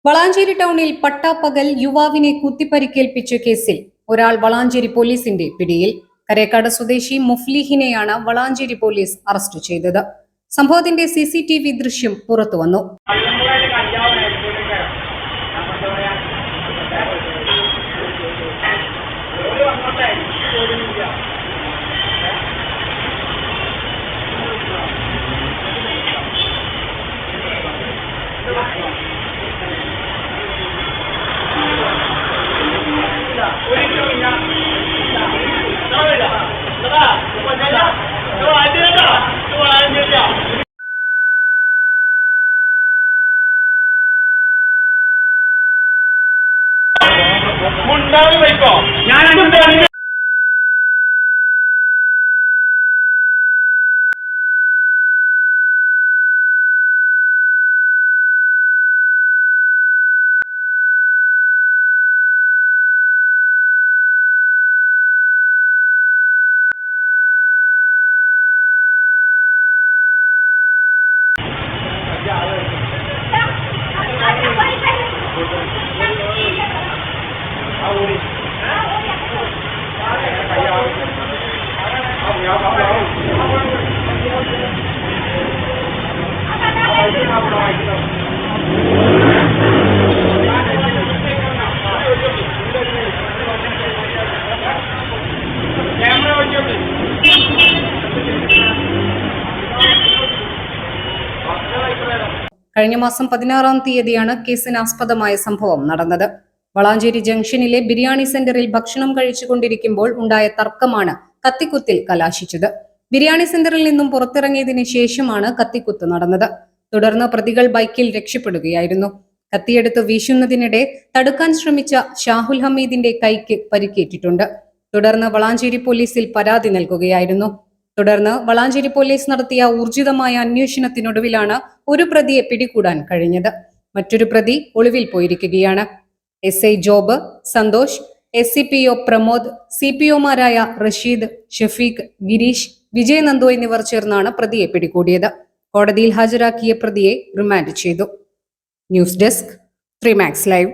വളാഞ്ചേരി ടൗണിൽ പട്ടാപ്പകൽ യുവാവിനെ കുത്തിപ്പരിക്കേൽപ്പിച്ച കേസിൽ ഒരാൾ വളാഞ്ചേരി പോലീസിന്റെ പിടിയിൽ. കരേക്കാട് സ്വദേശി മുഫ്ലിഹിനെയാണ് വളാഞ്ചേരി പോലീസ് അറസ്റ്റ് ചെയ്തത്. സംഭവത്തിന്റെ CCTV ദൃശ്യം പുറത്തുവന്നു. കഴിഞ്ഞ മാസം 16-ാം തീയതിയാണ് കേസിനാസ്പദമായ സംഭവം നടന്നത്. വളാഞ്ചേരി ജംഗ്ഷനിലെ ബിരിയാണി സെന്ററിൽ ഭക്ഷണം കഴിച്ചുകൊണ്ടിരിക്കുമ്പോൾ ഉണ്ടായ തർക്കമാണ് കത്തിക്കുത്തിൽ കലാശിച്ചത്. ബിരിയാണി സെന്ററിൽ നിന്നും പുറത്തിറങ്ങിയതിനു ശേഷമാണ് കത്തിക്കുത്ത് നടന്നത്. തുടർന്ന് പ്രതികൾ ബൈക്കിൽ രക്ഷപ്പെടുകയായിരുന്നു. കത്തിയെടുത്ത് വീശുന്നതിനിടെ തടുക്കാൻ ശ്രമിച്ച ഷാഹുൽ ഹമീദിന്റെ കൈക്ക് പരിക്കേറ്റിട്ടുണ്ട്. തുടർന്ന് വളാഞ്ചേരി പോലീസിൽ പരാതി നൽകുകയായിരുന്നു. തുടർന്ന് വളാഞ്ചേരി പോലീസ് നടത്തിയ ഊർജിതമായ അന്വേഷണത്തിനൊടുവിലാണ് ഒരു പ്രതിയെ പിടികൂടാൻ കഴിഞ്ഞത്. മറ്റൊരു പ്രതി ഒളിവിൽ പോയിരിക്കുകയാണ്. SI ജോബ്, സന്തോഷ്, SCPO പ്രമോദ്, CPOമാരായ റഷീദ്, ഷഫീഖ്, ഗിരീഷ്, വിജയ് നന്ദു എന്നിവർ ചേർന്നാണ് പ്രതിയെ പിടികൂടിയത്. കോടതിയിൽ ഹാജരാക്കിയ പ്രതിയെ റിമാൻഡ് ചെയ്തു. News desk 3 Max Live.